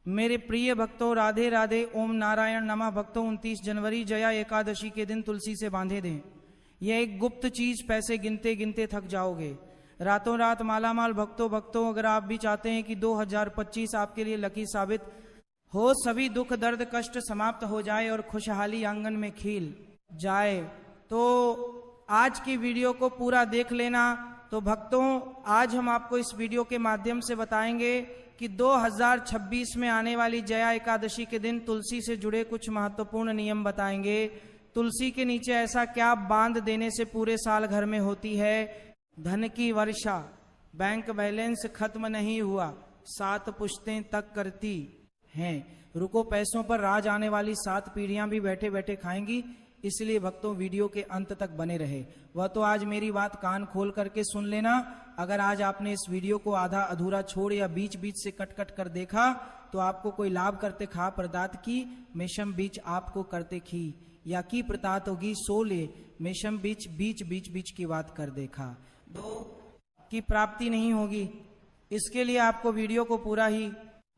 मेरे प्रिय भक्तों, राधे राधे, ओम नारायण नमः। भक्तों, 29 जनवरी जया एकादशी के दिन तुलसी से बांधे दें। यह एक गुप्त चीज, पैसे गिनते गिनते थक जाओगे। रातों रात मालामाल भक्तों, अगर आप भी चाहते हैं कि 2025 आपके लिए लकी साबित हो, सभी दुख दर्द कष्ट समाप्त हो जाए और खुशहाली आंगन में खिल जाए, तो आज की वीडियो को पूरा देख लेना। तो भक्तों, आज हम आपको इस वीडियो के माध्यम से बताएंगे कि 2026 में आने वाली जया एकादशी के दिन तुलसी से जुड़े कुछ महत्वपूर्ण नियम बताएंगे। तुलसी के नीचे ऐसा क्या बांध देने से पूरे साल घर में होती है धन की वर्षा, बैंक बैलेंस खत्म नहीं हुआ, 7 पुश्तें तक करती हैं। रुको, पैसों पर राज आने वाली 7 पीढ़ियां भी बैठे बैठे खाएंगी। इसलिए भक्तों, वीडियो के अंत तक बने रहे। वह तो आज मेरी बात कान खोल करके सुन लेना। अगर आज आपने इस वीडियो को आधा अधूरा छोड़ या बीच बीच से कट कट कर देखा तो आपको कोई लाभ करते खा प्रदात की मेषम बीच आपको करते खी, या की प्रतात होगी सोले मेषम बीच बीच बीच बीच की बात कर देखा, दो की प्राप्ति नहीं होगी। इसके लिए आपको वीडियो को पूरा ही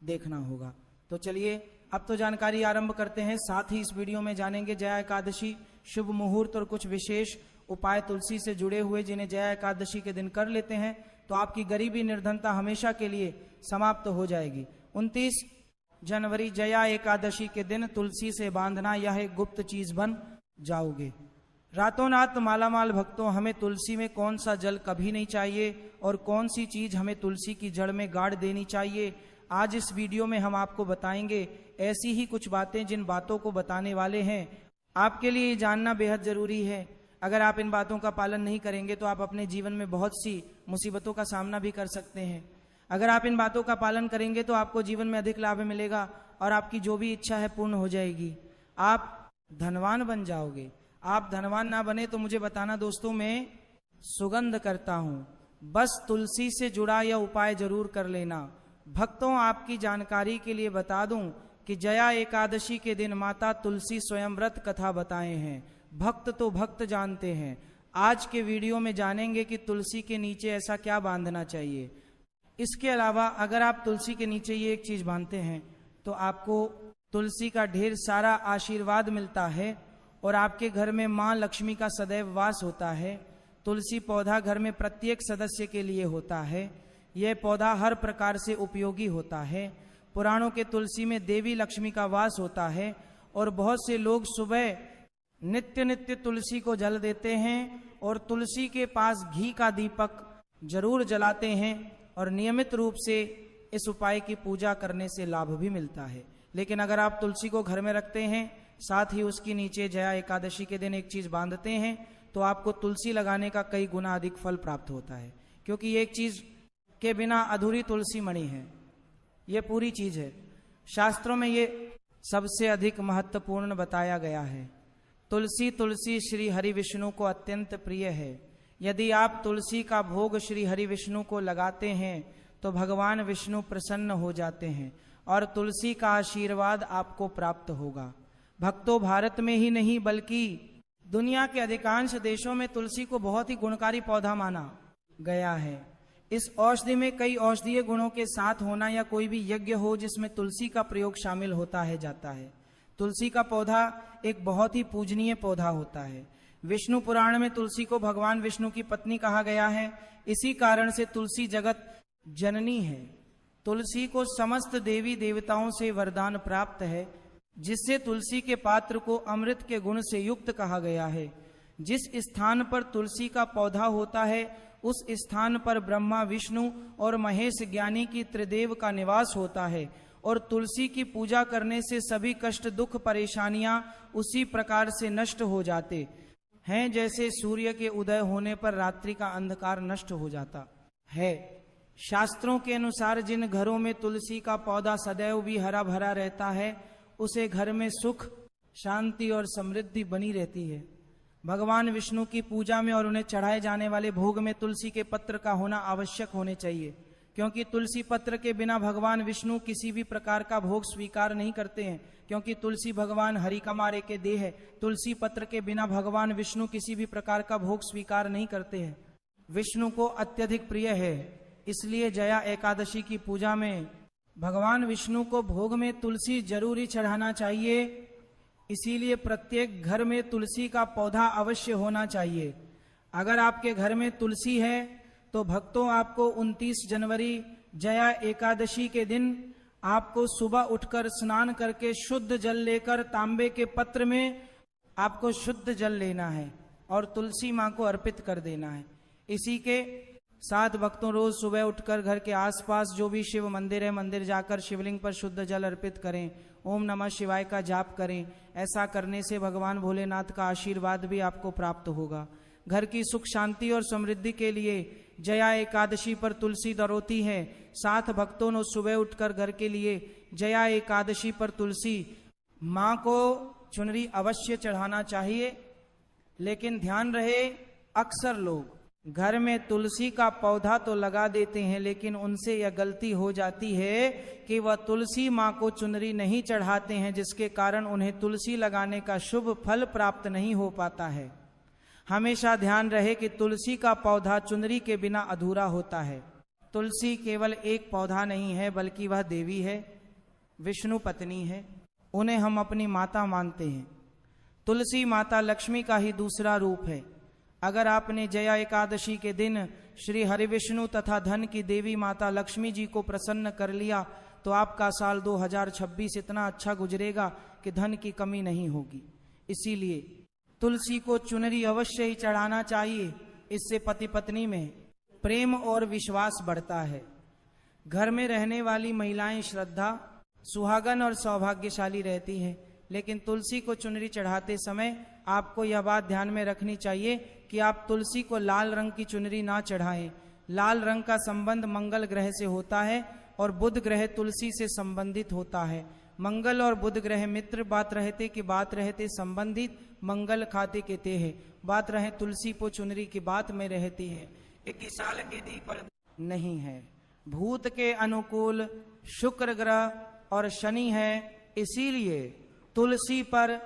देखना होगा। तो चलिए अब तो जानकारी आरंभ करते हैं। साथ ही इस वीडियो में जानेंगे जया एकादशी, शुभ मुहूर्त और कुछ विशेष उपाय तुलसी से जुड़े हुए, जिन्हें जया एकादशी के दिन कर लेते हैं तो आपकी गरीबी निर्धनता हमेशा के लिए समाप्त हो जाएगी। 29 जनवरी जया एकादशी के दिन तुलसी से बांधना, यह एक गुप्त चीज बन जाओगे। रातों रात मालामाल भक्तों, हमें तुलसी में कौन सा जल कभी नहीं चाहिए और कौन सी चीज हमें तुलसी की जड़ में गाड़ देनी चाहिए, आज इस वीडियो में हम आपको बताएंगे। ऐसी ही कुछ बातें, जिन बातों को बताने वाले हैं आपके लिए ये जानना बेहद जरूरी है। अगर आप इन बातों का पालन नहीं करेंगे तो आप अपने जीवन में बहुत सी मुसीबतों का सामना भी कर सकते हैं। अगर आप इन बातों का पालन करेंगे तो आपको जीवन में अधिक लाभ मिलेगा और आपकी जो भी इच्छा है पूर्ण हो जाएगी। आप धनवान बन जाओगे। आप धनवान ना बने तो मुझे बताना दोस्तों, मैं सुगंध करता हूं। बस तुलसी से जुड़ा यह उपाय जरूर कर लेना। भक्तों, आपकी जानकारी के लिए बता दूं कि जया एकादशी के दिन माता तुलसी स्वयं व्रत कथा बताए हैं। भक्त तो भक्त जानते हैं। आज के वीडियो में जानेंगे कि तुलसी के नीचे ऐसा क्या बांधना चाहिए। इसके अलावा अगर आप तुलसी के नीचे ये एक चीज बांधते हैं तो आपको तुलसी का ढेर सारा आशीर्वाद मिलता है और आपके घर में मां लक्ष्मी का सदैव वास होता है। तुलसी पौधा घर में प्रत्येक सदस्य के लिए होता है। यह पौधा हर प्रकार से उपयोगी होता है। पुराणों के तुलसी में देवी लक्ष्मी का वास होता है और बहुत से लोग सुबह नित्य नित्य तुलसी को जल देते हैं और तुलसी के पास घी का दीपक जरूर जलाते हैं और नियमित रूप से इस उपाय की पूजा करने से लाभ भी मिलता है। लेकिन अगर आप तुलसी को घर में रखते हैं, साथ ही उसके नीचे जया एकादशी के दिन एक चीज बांधते हैं, तो आपको तुलसी लगाने का कई गुना अधिक फल प्राप्त होता है। क्योंकि ये एक चीज के बिना अधूरी तुलसी मणि है, ये पूरी चीज है। शास्त्रों में ये सबसे अधिक महत्वपूर्ण बताया गया है। तुलसी श्री हरि विष्णु को अत्यंत प्रिय है। यदि आप तुलसी का भोग श्री हरि विष्णु को लगाते हैं तो भगवान विष्णु प्रसन्न हो जाते हैं और तुलसी का आशीर्वाद आपको प्राप्त होगा। भक्तों, भारत में ही नहीं बल्कि दुनिया के अधिकांश देशों में तुलसी को बहुत ही गुणकारी पौधा माना गया है। इस औषधि में कई औषधीय गुणों के साथ होना या कोई भी यज्ञ हो जिसमें तुलसी का प्रयोग शामिल होता है जाता है। तुलसी का पौधा एक बहुत ही पूजनीय पौधा होता है। विष्णु पुराण में तुलसी को भगवान विष्णु की पत्नी कहा गया है। इसी कारण से तुलसी जगत जननी है। तुलसी को समस्त देवी देवताओं से वरदान प्राप्त है, जिससे तुलसी के पात्र को अमृत के गुण से युक्त कहा गया है। जिस स्थान पर तुलसी का पौधा होता है उस स्थान पर ब्रह्मा विष्णु और महेश ज्ञानी की त्रिदेव का निवास होता है और तुलसी की पूजा करने से सभी कष्ट दुख परेशानियां उसी प्रकार से नष्ट हो जाते हैं जैसे सूर्य के उदय होने पर रात्रि का अंधकार नष्ट हो जाता है। शास्त्रों के अनुसार जिन घरों में तुलसी का पौधा सदैव भी हरा भरा रहता है उसे घर में सुख शांति और समृद्धि बनी रहती है। भगवान विष्णु की पूजा में और उन्हें चढ़ाए जाने वाले भोग में तुलसी के पत्र का होना आवश्यक होने चाहिए, क्योंकि तुलसी पत्र के बिना भगवान विष्णु किसी भी प्रकार का भोग स्वीकार नहीं करते हैं। क्योंकि तुलसी भगवान हरि का मारे के देह है। तुलसी पत्र के बिना भगवान विष्णु किसी भी प्रकार का भोग स्वीकार नहीं करते हैं। विष्णु को अत्यधिक प्रिय है, इसलिए जया एकादशी की पूजा में भगवान विष्णु को भोग में तुलसी जरूरी चढ़ाना चाहिए, इसीलिए प्रत्येक घर में तुलसी का पौधा अवश्य होना चाहिए। अगर आपके घर में तुलसी है तो भक्तों आपको 29 जनवरी जया एकादशी के दिन आपको सुबह उठकर स्नान करके शुद्ध जल लेकर तांबे के पत्र में आपको शुद्ध जल लेना है और तुलसी माँ को अर्पित कर देना है। इसी के साथ भक्तों रोज सुबह उठकर घर के आसपास जो भी शिव मंदिर है, मंदिर जाकर शिवलिंग पर शुद्ध जल अर्पित करें, ओम नमः शिवाय का जाप करें। ऐसा करने से भगवान भोलेनाथ का आशीर्वाद भी आपको प्राप्त होगा। घर की सुख शांति और समृद्धि के लिए जया एकादशी पर तुलसी दरोती है। साथ भक्तों ने सुबह उठकर घर के लिए जया एकादशी पर तुलसी माँ को चुनरी अवश्य चढ़ाना चाहिए। लेकिन ध्यान रहे, अक्सर लोग घर में तुलसी का पौधा तो लगा देते हैं, लेकिन उनसे यह गलती हो जाती है कि वह तुलसी माँ को चुनरी नहीं चढ़ाते हैं, जिसके कारण उन्हें तुलसी लगाने का शुभ फल प्राप्त नहीं हो पाता है। हमेशा ध्यान रहे कि तुलसी का पौधा चुनरी के बिना अधूरा होता है। तुलसी केवल एक पौधा नहीं है, बल्कि वह देवी है, विष्णु पत्नी है, उन्हें हम अपनी माता मानते हैं। तुलसी माता लक्ष्मी का ही दूसरा रूप है। अगर आपने जया एकादशी के दिन श्री हरिविष्णु तथा धन की देवी माता लक्ष्मी जी को प्रसन्न कर लिया तो आपका साल 2026 इतना अच्छा गुजरेगा कि धन की कमी नहीं होगी। इसीलिए तुलसी को चुनरी अवश्य ही चढ़ाना चाहिए। इससे पति पत्नी में प्रेम और विश्वास बढ़ता है। घर में रहने वाली महिलाएं श्रद्धा, सुहागन और सौभाग्यशाली रहती हैं। लेकिन तुलसी को चुनरी चढ़ाते समय आपको यह बात ध्यान में रखनी चाहिए कि आप तुलसी को लाल रंग की चुनरी ना चढ़ाएं। लाल रंग का संबंध मंगल ग्रह से होता है और बुध ग्रह तुलसी से संबंधित होता है। मंगल और बुध ग्रह मित्र, बात रहते कि बात रहते संबंधित, मंगल खाते के ते है, बात रहे तुलसी पो चुनरी की बात में रहती है। 21 साल के दीपक नहीं है। भूत के अनुकूल शुक्र ग्रह और शनि है, इसीलिए तुलसी पर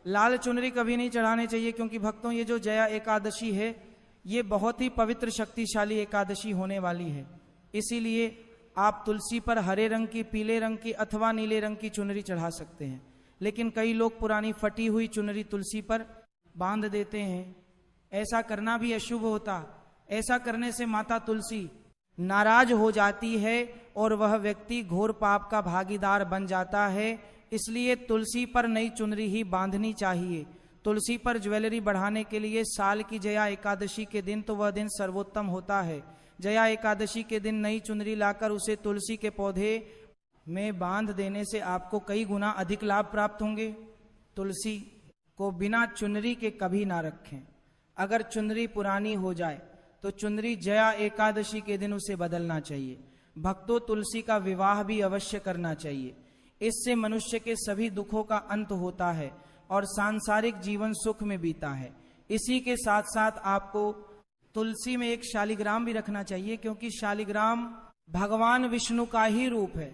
लाल चुनरी कभी नहीं चढ़ाने चाहिए। क्योंकि भक्तों ये जो जया एकादशी है ये बहुत ही पवित्र शक्तिशाली एकादशी होने वाली है। इसीलिए आप तुलसी पर हरे रंग की, पीले रंग की अथवा नीले रंग की चुनरी चढ़ा सकते हैं। लेकिन कई लोग पुरानी फटी हुई चुनरी तुलसी पर बांध देते हैं। ऐसा करना भी अशुभ होता। ऐसा करने से माता तुलसी नाराज हो जाती है और वह व्यक्ति घोर पाप का भागीदार बन जाता है। इसलिए तुलसी पर नई चुनरी ही बांधनी चाहिए। तुलसी पर ज्वेलरी बढ़ाने के लिए साल की जया एकादशी के दिन तो वह दिन सर्वोत्तम होता है। जया एकादशी के दिन नई चुनरी लाकर उसे तुलसी के पौधे में बांध देने से आपको कई गुना अधिक लाभ प्राप्त होंगे। तुलसी को बिना चुनरी के कभी ना रखें। अगर चुनरी पुरानी हो जाए तो चुनरी जया एकादशी के दिन उसे बदलना चाहिए। भक्तों, तुलसी का विवाह भी अवश्य करना चाहिए। इससे मनुष्य के सभी दुखों का अंत होता है और सांसारिक जीवन सुख में बीता है। इसी के साथ साथ आपको तुलसी में एक शालिग्राम भी रखना चाहिए, क्योंकि शालिग्राम भगवान विष्णु का ही रूप है।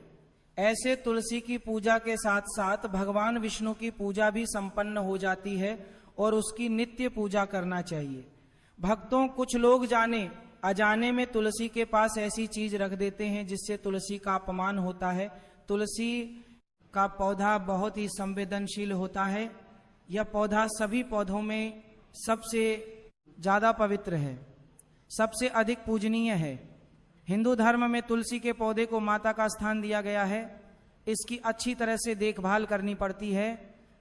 ऐसे तुलसी की पूजा के साथ साथ भगवान विष्णु की पूजा भी संपन्न हो जाती है और उसकी नित्य पूजा करना चाहिए। भक्तों, कुछ लोग जाने अजाने में तुलसी के पास ऐसी चीज रख देते हैं जिससे तुलसी का अपमान होता है। तुलसी का पौधा बहुत ही संवेदनशील होता है। यह पौधा सभी पौधों में सबसे ज्यादा पवित्र है, सबसे अधिक पूजनीय है। हिंदू धर्म में तुलसी के पौधे को माता का स्थान दिया गया है। इसकी अच्छी तरह से देखभाल करनी पड़ती है,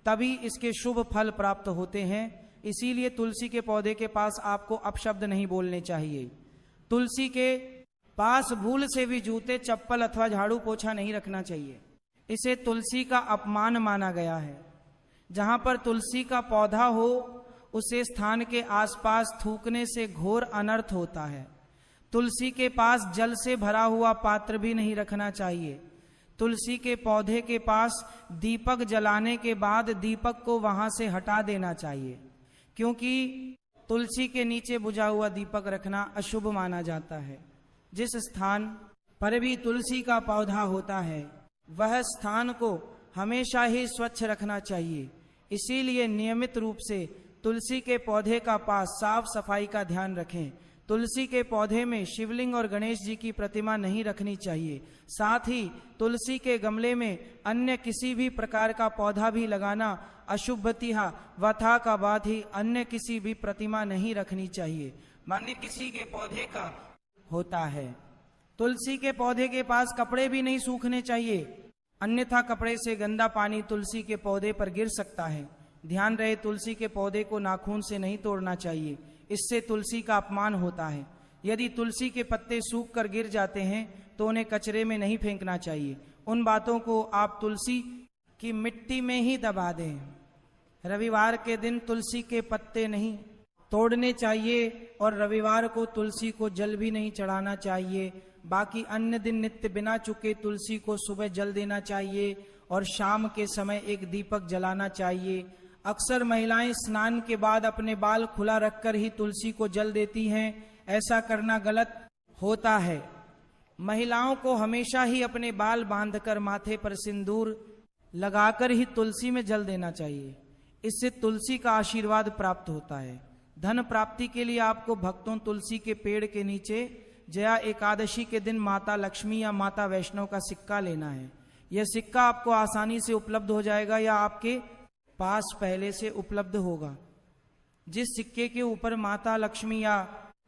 तभी इसके शुभ फल प्राप्त होते हैं। इसीलिए तुलसी के पौधे के पास आपको अपशब्द नहीं बोलने चाहिए। तुलसी के पास भूल से भी जूते, चप्पल अथवा झाड़ू पोछा नहीं रखना चाहिए। इसे तुलसी का अपमान माना गया है। जहां पर तुलसी का पौधा हो उसे स्थान के आसपास थूकने से घोर अनर्थ होता है। तुलसी के पास जल से भरा हुआ पात्र भी नहीं रखना चाहिए। तुलसी के पौधे के पास दीपक जलाने के बाद दीपक को वहां से हटा देना चाहिए, क्योंकि तुलसी के नीचे बुझा हुआ दीपक रखना अशुभ माना जाता है। जिस स्थान पर भी तुलसी का पौधा होता है वह स्थान को हमेशा ही स्वच्छ रखना चाहिए। इसीलिए नियमित रूप से तुलसी के पौधे का पास साफ सफाई का ध्यान रखें। तुलसी के पौधे में शिवलिंग और गणेश जी की प्रतिमा नहीं रखनी चाहिए। साथ ही तुलसी के गमले में अन्य किसी भी प्रकार का पौधा भी लगाना अशुभतिहा वथा का बाद ही अन्य किसी भी प्रतिमा नहीं रखनी चाहिए, माने किसी के पौधे का होता है। तुलसी के पौधे के पास कपड़े भी नहीं सूखने चाहिए, अन्यथा कपड़े से गंदा पानी तुलसी के पौधे पर गिर सकता है। ध्यान रहे, तुलसी के पौधे को नाखून से नहीं तोड़ना चाहिए, इससे तुलसी का अपमान होता है। यदि तुलसी के पत्ते सूख कर गिर जाते हैं तो उन्हें कचरे में नहीं फेंकना चाहिए, उन बातों को आप तुलसी की मिट्टी में ही दबा दें। रविवार के दिन तुलसी के पत्ते नहीं तोड़ने चाहिए और रविवार को तुलसी को जल भी नहीं चढ़ाना चाहिए। बाकी अन्य दिन नित्य बिना चुके तुलसी को सुबह जल देना चाहिए और शाम के समय एक दीपक जलाना चाहिए। अक्सर महिलाएं स्नान के बाद अपने बाल खुला रखकर ही तुलसी को जल देती हैं, ऐसा करना गलत होता है। महिलाओं को हमेशा ही अपने बाल बांधकर माथे पर सिंदूर लगाकर ही तुलसी में जल देना चाहिए, इससे तुलसी का आशीर्वाद प्राप्त होता है। धन प्राप्ति के लिए आपको भक्तों तुलसी के पेड़ के नीचे जया एकादशी के दिन माता लक्ष्मी या माता वैष्णव का सिक्का लेना है। यह सिक्का आपको आसानी से उपलब्ध हो जाएगा या आपके पास पहले से उपलब्ध होगा। जिस सिक्के के ऊपर माता लक्ष्मी या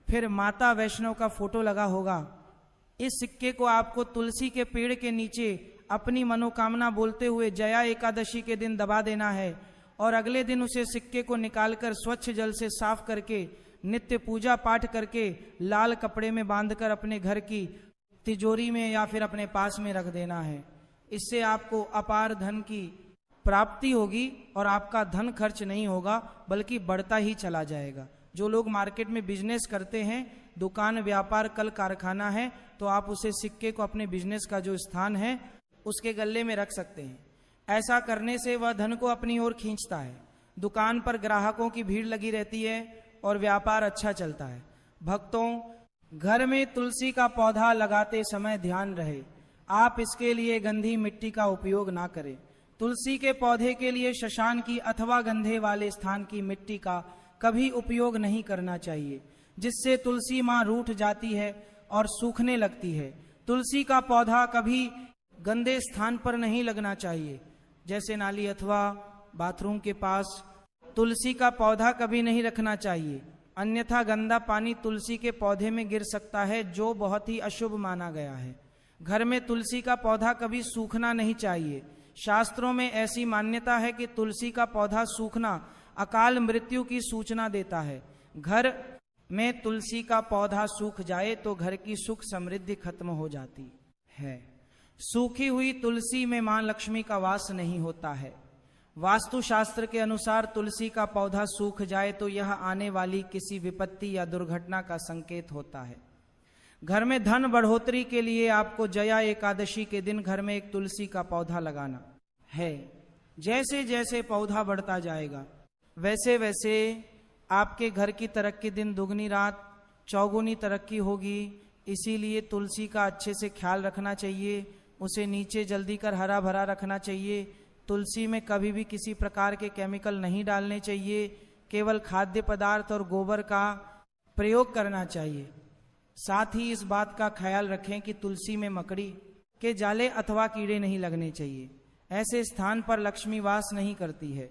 फिर माता वैष्णव का फोटो लगा होगा, इस सिक्के को आपको तुलसी के पेड़ के नीचे अपनी मनोकामना बोलते हुए जया एकादशी के दिन दबा देना है और अगले दिन उसे सिक्के को निकालकर स्वच्छ जल से साफ करके नित्य पूजा पाठ करके लाल कपड़े में बांधकर अपने घर की तिजोरी में या फिर अपने पास में रख देना है। इससे आपको अपार धन की प्राप्ति होगी और आपका धन खर्च नहीं होगा बल्कि बढ़ता ही चला जाएगा। जो लोग मार्केट में बिजनेस करते हैं, दुकान व्यापार कल कारखाना है, तो आप उसे सिक्के को अपने बिजनेस का जो स्थान है उसके गले में रख सकते हैं। ऐसा करने से वह धन को अपनी ओर खींचता है। दुकान पर ग्राहकों की भीड़ लगी रहती है और व्यापार अच्छा चलता है। भक्तों, घर में तुलसी का पौधा लगाते समय ध्यान रहे, आप इसके लिए गंधी मिट्टी का उपयोग ना करें। तुलसी के पौधे के लिए शशान की अथवा गंधे वाले स्थान की मिट्टी का कभी उपयोग नहीं करना चाहिए, जिससे तुलसी माँ रूठ जाती है और सूखने लगती है। तुलसी का पौधा कभी गंदे स्थान पर नहीं लगना चाहिए, जैसे नाली अथवा बाथरूम के पास तुलसी का पौधा कभी नहीं रखना चाहिए, अन्यथा गंदा पानी तुलसी के पौधे में गिर सकता है, जो बहुत ही अशुभ माना गया है। घर में तुलसी का पौधा कभी सूखना नहीं चाहिए। शास्त्रों में ऐसी मान्यता है कि तुलसी का पौधा सूखना अकाल मृत्यु की सूचना देता है। घर में तुलसी का पौधा सूख जाए तो घर की सुख समृद्धि खत्म हो जाती है। सूखी हुई तुलसी में मां लक्ष्मी का वास नहीं होता है। वास्तु शास्त्र के अनुसार तुलसी का पौधा सूख जाए तो यह आने वाली किसी विपत्ति या दुर्घटना का संकेत होता है। घर में धन बढ़ोतरी के लिए आपको जया एकादशी के दिन घर में एक तुलसी का पौधा लगाना है। जैसे जैसे पौधा बढ़ता जाएगा वैसे वैसे आपके घर की तरक्की दिन दुगनी रात चौगुनी तरक्की होगी। इसीलिए तुलसी का अच्छे से ख्याल रखना चाहिए, उसे नीचे जल्दी कर हरा भरा रखना चाहिए। तुलसी में कभी भी किसी प्रकार के केमिकल नहीं डालने चाहिए, केवल खाद्य पदार्थ और गोबर का प्रयोग करना चाहिए। साथ ही इस बात का ख्याल रखें कि तुलसी में मकड़ी के जाले अथवा कीड़े नहीं लगने चाहिए, ऐसे स्थान पर लक्ष्मी वास नहीं करती है।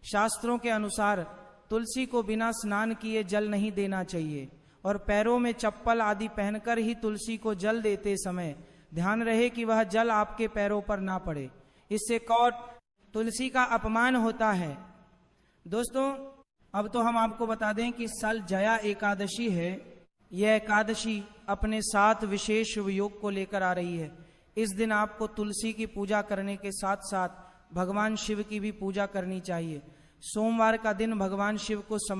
शास्त्रों के अनुसार तुलसी को बिना स्नान किए जल नहीं देना चाहिए और पैरों में चप्पल आदि पहनकर ही तुलसी को जल देते समय ध्यान रहे कि वह जल आपके पैरों पर ना पड़े, इससे कौट तुलसी का अपमान होता है। दोस्तों, अब तो हम आपको बता दें कि साल जया एकादशी है। यह एकादशी अपने 7 विशेष शुभ योग को लेकर आ रही है। इस दिन आपको तुलसी की पूजा करने के साथ साथ भगवान शिव की भी पूजा करनी चाहिए। सोमवार का दिन भगवान शिव को समर्पित